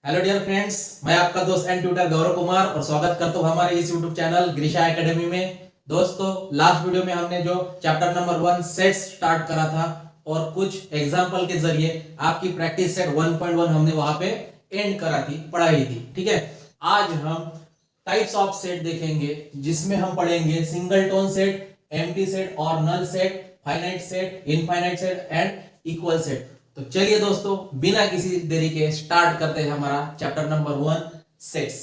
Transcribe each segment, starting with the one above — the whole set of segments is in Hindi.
हेलो डियर फ्रेंड्स, मैं आपका दोस्त एंड ट्यूटर गौरव कुमार और स्वागत करता हूं हमारे इस यूट्यूब चैनल ग्रीशा एकेडमी में। दोस्तों, लास्ट वीडियो में हमने जो चैप्टर नंबर 1 सेट्स स्टार्ट करा था और कुछ एग्जांपल के जरिए आपकी प्रैक्टिस सेट 1.1 हमने वहां पे एंड करा थी, पढ़ाई थी। ठीक है, आज हम टाइप्स ऑफ सेट देखेंगे जिसमें हम पढ़ेंगे singleton set, empty set और null set, finite set, infinite set and equal set. तो चलिए दोस्तों, बिना किसी देरी के स्टार्ट करते हैं हमारा चैप्टर नंबर 1 सेट्स।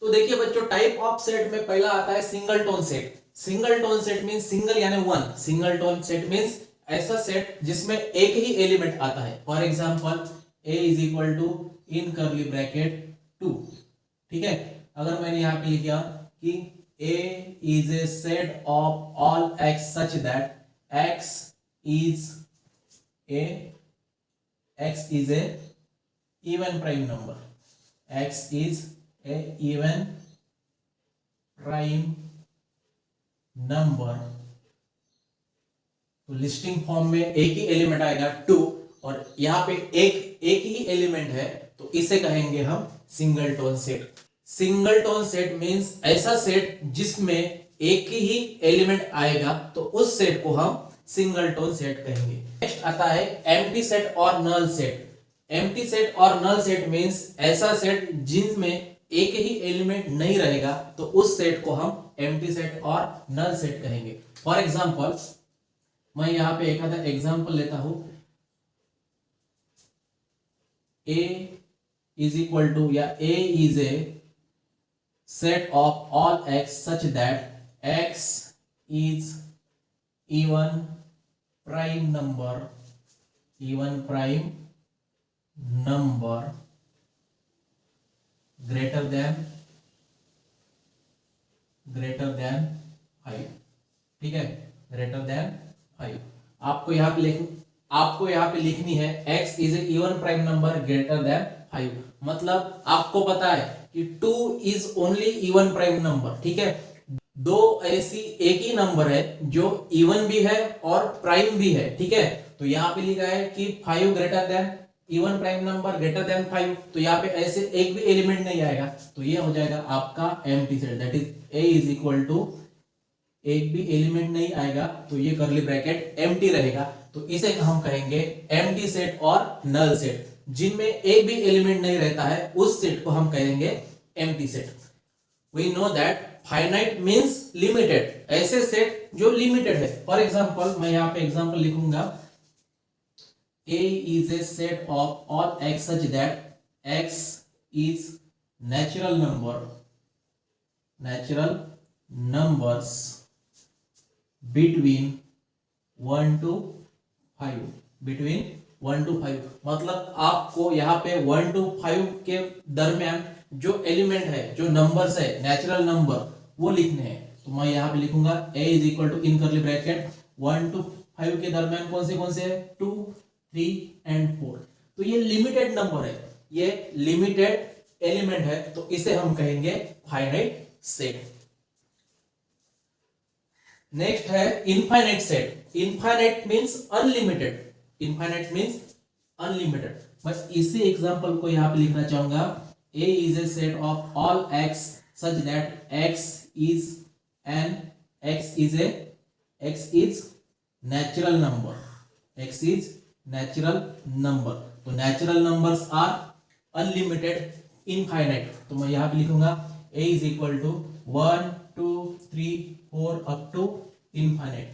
तो देखिए बच्चों, टाइप ऑफ सेट में पहला आता है singleton set. Singleton set means single यानी one. Singleton set means ऐसा सेट जिसमें एक ही एलिमेंट आता है। For example a is equal to in curly bracket 2। ठीक है, अगर मैंने यहां पे लिखा कि A is a set of all x such that x is a even prime number. X is a even prime number. तो लिस्टिंग फॉर्म में एक ही एलिमेंट आएगा 2 और यहाँ पे एक ही एलिमेंट है, तो इसे कहेंगे हम single tone set. Singleton set means ऐसा सेट जिसमें एक ही एलिमेंट आएगा, तो उस सेट को हम सिंगल टोन सेट कहेंगे। नेक्स्ट आता है एम्प्टी सेट और नल सेट। एम्प्टी सेट और नल सेट मींस ऐसा सेट जिसमें एक ही एलिमेंट नहीं रहेगा, तो उस सेट को हम एम्प्टी सेट और नल सेट कहेंगे। फॉर एग्जांपल मैं यहां पे एक आधा एग्जांपल लेता हूं। A is equal to या A is a set of all x such that x is even prime number greater than 5। ठीक है, greater than 5। आपको यहाँ पे लिखनी है x is a even prime number greater than 5। मतलब आपको पता है कि 2 is only even prime number। ठीक है, दो ऐसी एक ही नंबर है जो इवन भी है और प्राइम भी है। ठीक है, तो यहाँ पे लिखा है कि 5 greater than even prime number greater than 5, तो यहाँ पे ऐसे एक भी एलिमेंट नहीं आएगा, तो ये हो जाएगा आपका empty set. That is a is equal to एक भी एलिमेंट नहीं आएगा, तो ये करली ब्रैकेट एम्प्टी रहेगा, तो इसे हम कहेंगे एम्प्टी सेट और नल सेट। जिनमें एक भी एलिमेंट नहीं रहता है, उस सेट को हम कहेंगे empty set. We know that finite means limited, ऐसे सेट जो लिमिटेड है। फॉर एग्जांपल मैं यहाँ पे एग्जांपल लिखूंगा, A is a set of all x such that x is natural numbers between 1 to 5। मतलब आपको यहाँ पे 1 to 5 के दरमियान जो एलिमेंट है, जो नंबर्स है, नेचुरल नंबर, वो लिखने हैं। तो मैं यहाँ पे लिखूंगा a is equal to in curly bracket 1 to 5 के दरमियान कौन से है, 2, 3 एंड 4। तो ये लिमिटेड नंबर है, ये लिमिटेड एलिमेंट है, तो इसे हम कहेंगे फाइनाइट सेट। नेक्स्ट है infinite set. Infinite means unlimited. बस इसी एग्जांपल को यहाँ पे लिखना चाहूंगा। A is a set of all x such that x is natural number। तो natural numbers are unlimited, infinite. तो मैं यहाँ पे लिखूंगा a is equal to 1, 2, 3, 4 up to infinite.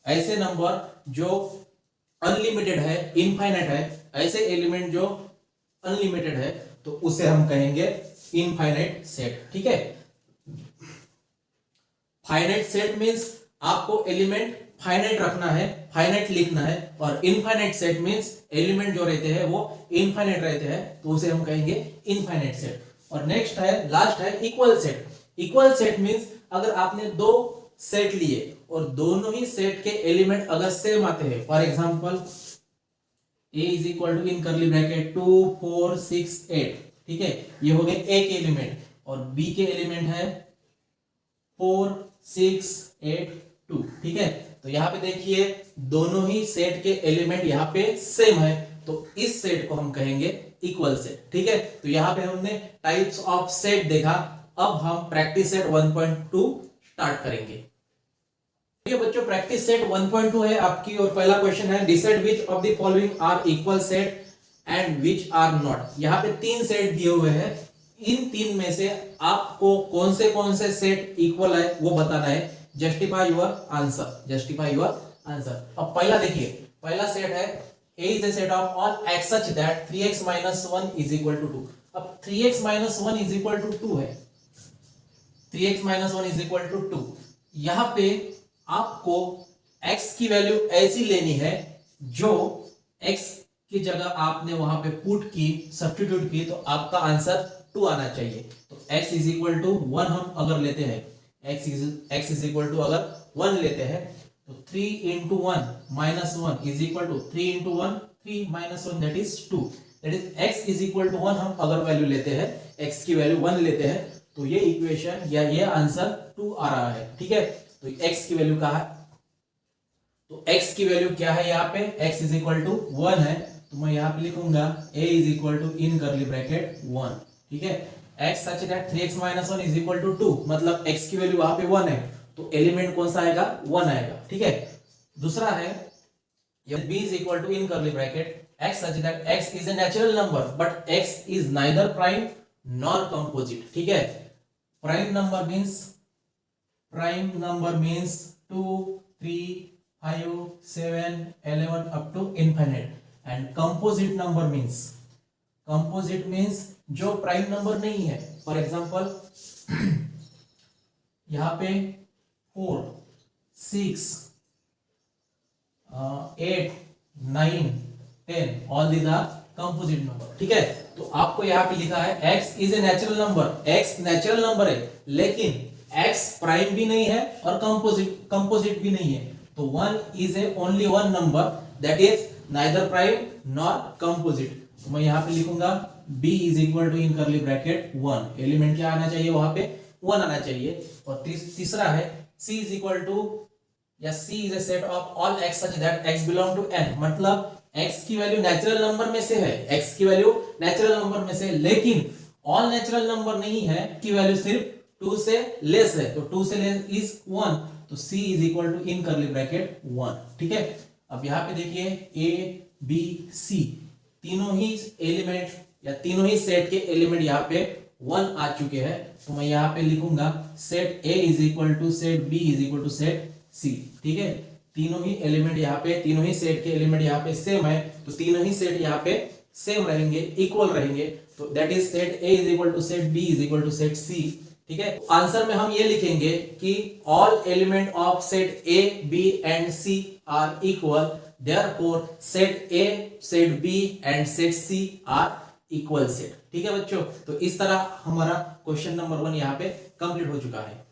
ऐसे नंबर जो अनलिमिटेड है, इनफाइनाइट है, ऐसे एलिमेंट जो अनलिमिटेड है, तो उसे हम कहेंगे इनफाइनाइट सेट। ठीक है, फाइनाइट सेट मींस आपको एलिमेंट फाइनाइट रखना है, फाइनाइट लिखना है, और इनफाइनाइट सेट मींस एलिमेंट जो रहते हैं वो इनफाइनाइट रहते हैं, तो उसे हम कहेंगे इनफाइनाइट सेट। और नेक्स्ट है, लास्ट है equal set. Equal set means अगर आपने दो सेट लिए और दोनों ही सेट के एलिमेंट अगर सेम आते हैं, for example a is equal to in curly bracket 2, 4, 6, 8। ठीक है, ये हो गए a के एलिमेंट, और b के एलिमेंट है 4, 6, 8, 2। ठीक है, तो यहाँ पे देखिए दोनों ही सेट के एलिमेंट यहाँ पे सेम है, तो इस सेट को हम कहेंगे इक्वल सेट। ठीक है, तो यहाँ पे हमने टाइप्स ऑफ सेट देखा। अब हम प्रैक्टिस सेट 1.2 स्टार्ट करेंगे। ठीक है बच्चों, प्रैक्टिस सेट 1.2 है आपकी, और पहला क्वेश्चन है decide which of the following are equal set and which are not. यहाँ पे 3 सेट दिए हुए हैं, इन 3 में से आपको कौन से सेट इक्वल है वो बताना है। Justify your answer, justify your answer. अब पहला देखिए, पहला सेट है A is a set of all x such that 3x minus 1 is equal to 2। अब 3x minus 1 is equal to 2 है, 3x minus 1 is equal to 2। यहां पे आपको x की वैल्यू ऐसी लेनी है जो x की जगह आपने वहां पे पुट की, सब्स्टिट्यूट की, तो आपका आंसर 2 आना चाहिए। तो x is equal to 1 हम अगर लेते हैं, x is equal to अगर 1 लेते हैं, तो 3 into 1 minus 1 is equal to 3 into 1 3 minus 1 that is 2। that is x is equal to 1 हम अगर वैल्यू लेते हैं, x की वैल्यू 1 लेते हैं, तो ये इक्वेशन या ये आंसर 2 आ रहा है। ठीक है, तो x की वैल्यू कहाँ है, तो x की वैल्यू क्या है, यहाँ पे x is equal to 1 है, तो मैं यहाँ पे लिखूंगा a is equal to in curly bracket 1। ठीक है, x such that 3x minus 1 is equal to 2, मतलब x की वैल्यू वहां पे 1 है, तो एलिमेंट कौन सा आएगा, 1 आएगा। ठीक है, दूसरा है b is equal to in curly bracket x such that x is a natural number but x is neither prime nor composite। ठीक है, prime number means 2 3 5 7 11 up to infinite, and composite means जो प्राइम नंबर नहीं है। फॉर एग्जांपल यहाँ पे 4 6 8 9 10 all these are composite number. ठीक है, तो आपको यहाँ पे लिखा है x is a natural number, x natural number है, लेकिन x प्राइम भी नहीं है और कंपोजिट भी नहीं है, तो 1 is a only one number that is neither prime nor composite. तो मैं यहाँ पे लिखूंगा b is equal to in curly bracket 1, element क्या आना चाहिए, वहां पे 1 आना चाहिए। और तीसरा है c इज इक्वल टू या c is a set of all x such that x belong to n, मतलब x की वैल्यू नेचुरल नंबर में से है, x की वैल्यू नेचुरल नंबर में से, लेकिन ऑल नेचुरल नंबर नहीं है, की वैल्यू सिर्फ 2 से लेस है, तो 2 से लेस इज 1, तो c is equal to in curly bracket 1। ठीक है, अब यहाँ पे देखिए a b c तीनों ही एलिमेंट या तीनों ही सेट के एलिमेंट यहाँ पे 1 आ चुके हैं, तो मैं यहाँ पे लिखूंगा set a is equal to set b is equal to set c। ठीक है, तीनों ही एलिमेंट यहाँ पे, तीनों ही सेट के एलिमेंट यहाँ पे सेम है, तो तीनों ही सेट यहाँ पे सेम रहेंगे, इक्वल रहेंगे, तो that is set a is equal to set b is equal to set c। ठीक है, आंसर में हम ये लिखेंगे कि all element of set a b and c are equal, therefore set a set b and set c are equal set. ठीक है बच्चों, तो इस तरह हमारा क्वेश्चन नंबर 1 यहाँ पे कंप्लीट हो चुका है।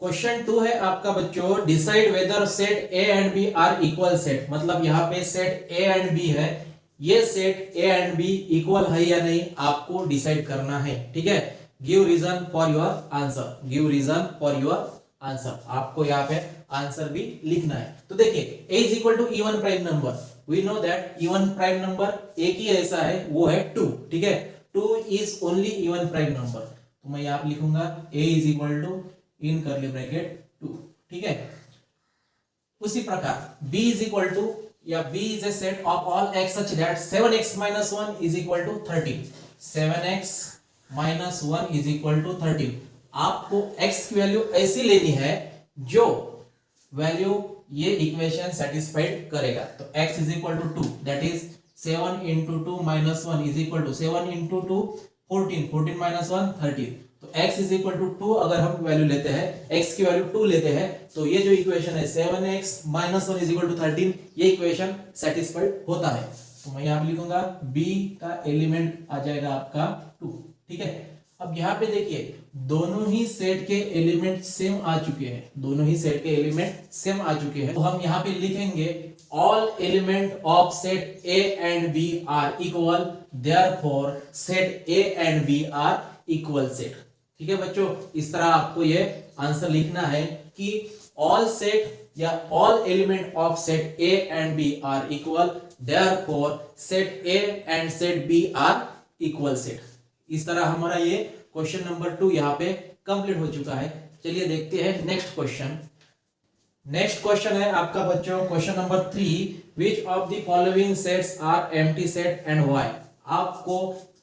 क्वेश्चन 2 है आपका बच्चों, decide whether set a and b are equal set, मतलब यहाँ पे सेट a एंड b है, ये set a and b equal है या नहीं आपको डिसाइड करना है। ठीक है, give reason for your answer, give reason for your answer, आपको यहाँ पे आंसर भी लिखना है। तो देखिए a is equal to even prime number, we know that even prime number एक ही ऐसा है, वो है 2। ठीक है, 2 is only even prime number, तो मैं यहाँ पे लिखूंगा a is equal to in curly bracket 2। ठीक है, उसी प्रकार b इज इक्वल टू या b is a set of all x such that 7x minus 1 is equal to 13, 7x minus 1 is equal to 13। आपको x की वैल्यू ऐसी लेनी है जो वैल्यू ये इक्वेशन सेटिस्फाइड करेगा, तो x is equal to 2, that is 7 into 2 minus 1 is equal to 7 into 2 14, 14 minus 1 13, तो x is equal to 2 अगर हम वैल्यू लेते हैं, x की वैल्यू 2 लेते हैं, तो ये जो इक्वेशन है 7x minus 1 is equal to 13, ये इक्वेशन सेटिस्फाइड होता है। तो मैं यहाँ पे लिखूंगा b का एलिमेंट आ जाएगा आपका 2। ठीक है, अब यहाँ पे देखिए दोनों ही सेट के एलिमेंट सेम आ चुके हैं, दोनों ही सेट के एलिमेंट सेम आ चुके हैं, तो हम यहाँ पे लिखेंगे all element of set a and b are equal, therefore set a and b are equal set. ठीक है बच्चों, इस तरह आपको ये आंसर लिखना है कि ऑल सेट या all element of set A and B are equal, therefore set A and set B are equal set. इस तरह हमारा ये क्वेश्चन नंबर 2 यहाँ पे कंप्लीट हो चुका है। चलिए देखते हैं नेक्स्ट क्वेश्चन। नेक्स्ट क्वेश्चन है आपका बच्चों question number 3, which of the following sets are empty set and why. आपको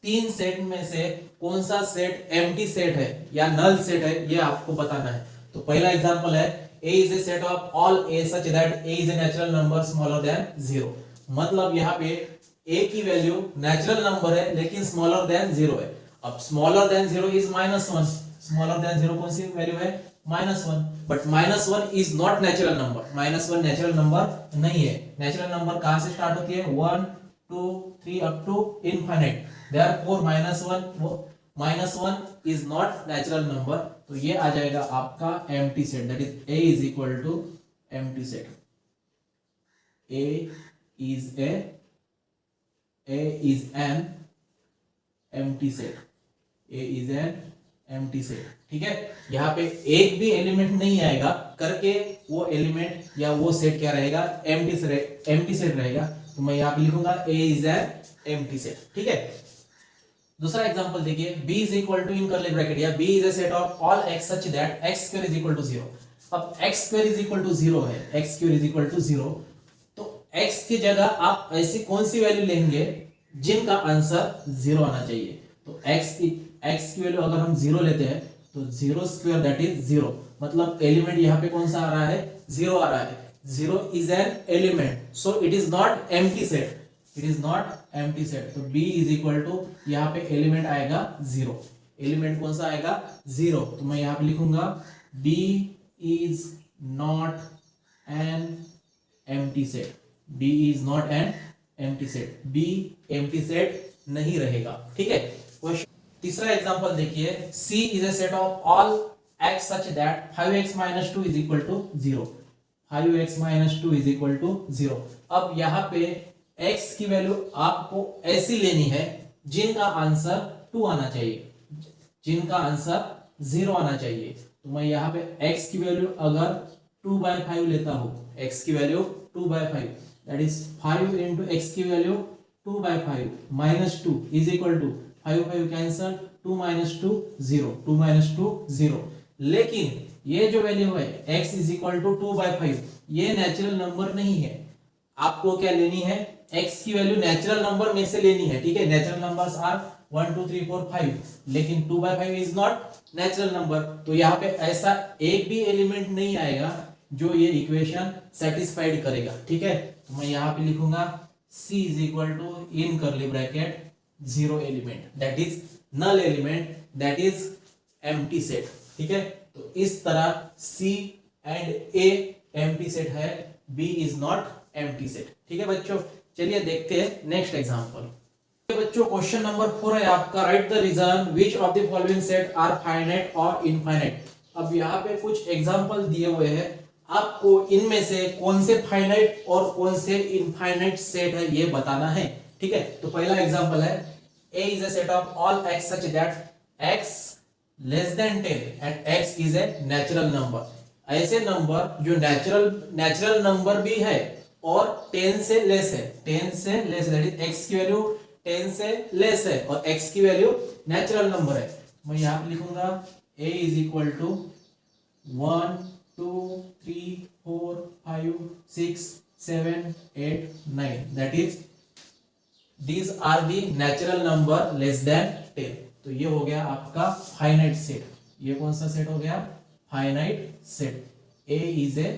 3 सेट में से कौन सा सेट एम्प्टी सेट है या नल सेट है ये आपको बताना है। तो पहला एग्जांपल है A is a set of all A such that A is a natural number smaller than 0। मतलब यहाँ पे A की वैल्यू नेचुरल नंबर है लेकिन स्मॉलर देन 0 है। अब smaller than 0 is -1, smaller than 0 कौन सी वैल्यू है -1, but -1 is not natural number. -1 natural number नहीं है। नेचुरल नंबर कहां से स्टार्ट होती है 1 2 3 up to infinite, therefore -1 is not natural number. तो ये आ जाएगा आपका empty set, that is A is equal to empty set. A is an empty set, A is an empty set। ठीक है, यहाँ पे एक भी एलिमेंट नहीं आएगा करके वो एलिमेंट या वो सेट क्या रहेगा एम्प्टी सेट रहेगा। तो मैं यहाँ पे लिखूंगा A is an empty set। ठीक है, दूसरा एग्जांपल देखिए, B is equal to in curly bracket या B is a set of all x such that x square is equal to 0। अब x square is equal to 0 है, x square is equal to 0, तो x की जगह आप ऐसी कौन सी वैल्यू लेंगे जिनका आंसर 0 आना चाहिए। तो x की वैल्यू अगर हम 0 लेते हैं तो 0 स्क्वायर दैट इज 0, मतलब एलिमेंट यहाँ पे कौन सा आ रहा है 0 आ रहा है। 0 is an element, so it is not empty set, it is not empty set। तो B is equal to यहाँ पे एलिमेंट आएगा 0, एलिमेंट कौन सा आएगा 0। तो मैं यहाँ पे लिखूंगा B is not an empty set, B is not an empty set, B empty set नहीं रहेगा। ठीक है, तीसरा एग्जांपल देखिए, C is a set of all x such that 5x minus 2 is equal to 0, 5x minus 2 is equal to 0। अब यहाँ पे x की वैल्यू आपको ऐसी लेनी है जिनका आंसर 2 आना चाहिए, जिनका आंसर 0 आना चाहिए। तो मैं यहाँ पे x की वैल्यू अगर 2/5 लेता हूँ, x की value 2/5, that is 5 into x की value 2/5 minus 2 is equal to 5 cancel, 2 minus 2 0, 2 minus 2 0। लेकिन ये जो वैल्यू है x इज इक्वल टू 2/5 ये नेचुरल नंबर नहीं है। आपको क्या लेनी है, x की वैल्यू नेचुरल नंबर में से लेनी है। ठीक है, नेचुरल नंबर्स आर 1 2 3 4 5, लेकिन 2/5 इज नॉट नेचुरल नंबर। तो यहाँ पे ऐसा एक भी एलिमेंट नहीं आएगा जो ये इक्वेशन सेटिस्फाइड करेगा। ठीक है, तो मैं यहाँ पे लिखूंगा C is equal to in curly bracket 0 element, that is null element, that is empty set. ठीक है, तो इस तरह C and A empty set है, B is not empty set. ठीक है बच्चों, चलिए देखते हैं नेक्स्ट एग्जांपल। बच्चों क्वेश्चन नंबर 4 है आपका, write the reason which of the following set are finite और इनफाइनाइट। अब यहाँ पे कुछ एग्जांपल दिए हुए हैं, आपको इनमें से कौन से फाइनाइट और कौन से इनफाइनाइट सेट है ये बताना है। ठीक है, तो पहला एग्जांपल है A is a set of all x such that x less than 10 and x is a natural number। ऐसे नंबर जो नेचुरल नंबर भी है और 10 से लेस है, 10 से लेस, दैट इज x की वैल्यू 10 से लेस है और x की वैल्यू नेचुरल नंबर है। मैं यहाँ पे लिखूंगा A is equal to 1 2 3 4 5 6 7 8 9, that is these are the natural number less than 10। तो ये हो गया आपका फाइनाइट सेट। ये कौन सा सेट हो गया, finite set. A is a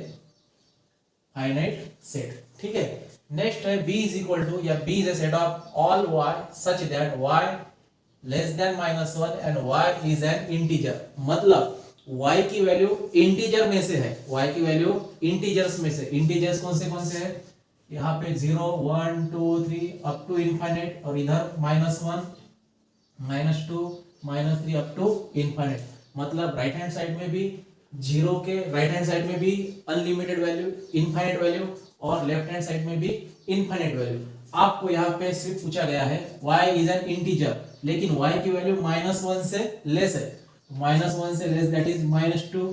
finite set. ठीक है, नेक्स्ट है B is equal to या B is a set of all y such that y less than -1 and y is an integer। मतलब y की वैल्यू इंटीजर में से है, y की वैल्यू इंटीजर्स में से, इंटीजर्स कौन से है, यहाँ पे 0 1 2 3 अप टू इनफाइनाइट और इधर -1 -2 -3 अप टू इनफाइनाइट। मतलब राइट हैंड साइड में भी 0 के राइट हैंड साइड में भी अनलिमिटेड वैल्यू, इनफाइनाइट वैल्यू, और लेफ्ट हैंड साइड में भी इनफाइनाइट वैल्यू। आपको यहाँ पे सिर्फ पूछा गया है y इज एन इंटीजर, लेकिन y की वैल्यू -1 से लेस है, -1 से less that is -2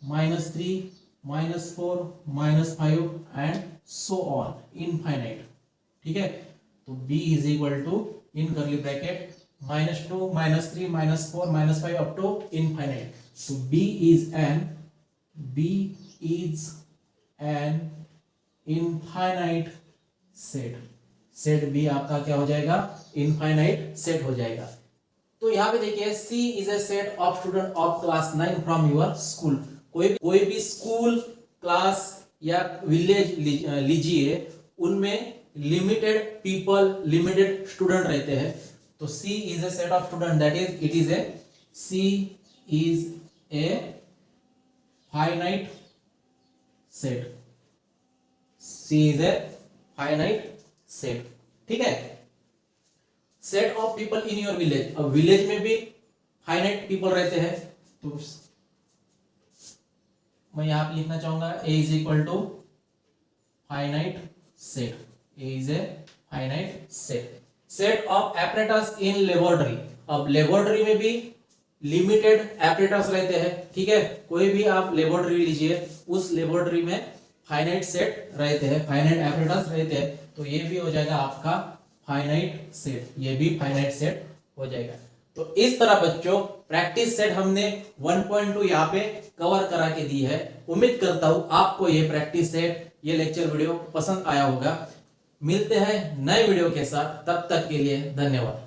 -3 -4 -5 and so on infinite. ठीक है, तो b is equal to in curly bracket -2 -3 -4 -5 up to infinite. तो b is an infinite set. Set B आपका क्या हो जाएगा, इनफाइनाइट सेट हो जाएगा। तो यहाँ पे देखिए C is a set of student of class 9 from your school. कोई भी स्कूल, क्लास या विलेज लीजिए, उनमें लिमिटेड पीपल, लिमिटेड स्टूडेंट रहते हैं। तो C is a set of student, that is it is a C is a finite set. C is a finite set. ठीक है, set of people in your village. अब विलेज में भी फाइनाइट पीपल रहते हैं, तो मैं यहां पे लिखना चाहूंगा A is equal to finite set. A is a finite set. Set of apparatus in laboratory. अब लेबोरेटरी में भी लिमिटेड एपरेटस रहते हैं। ठीक है, कोई भी आप लेबोरेटरी लीजिए, उस लेबोरेटरी में फाइनाइट सेट रहते हैं, फाइनाइट एपरेटस रहते हैं। तो ये भी हो जाएगा आपका फाइनाइट सेट, ये भी फाइनाइट सेट हो जाएगा। तो इस तरह बच्चों प्रैक्टिस सेट हमने 1.2 यहाँ पे कवर करा के दी है। उम्मीद करता हूं आपको ये प्रैक्टिस सेट, ये लेक्चर वीडियो पसंद आया होगा। मिलते हैं नए वीडियो के साथ, तब तक के लिए धन्यवाद।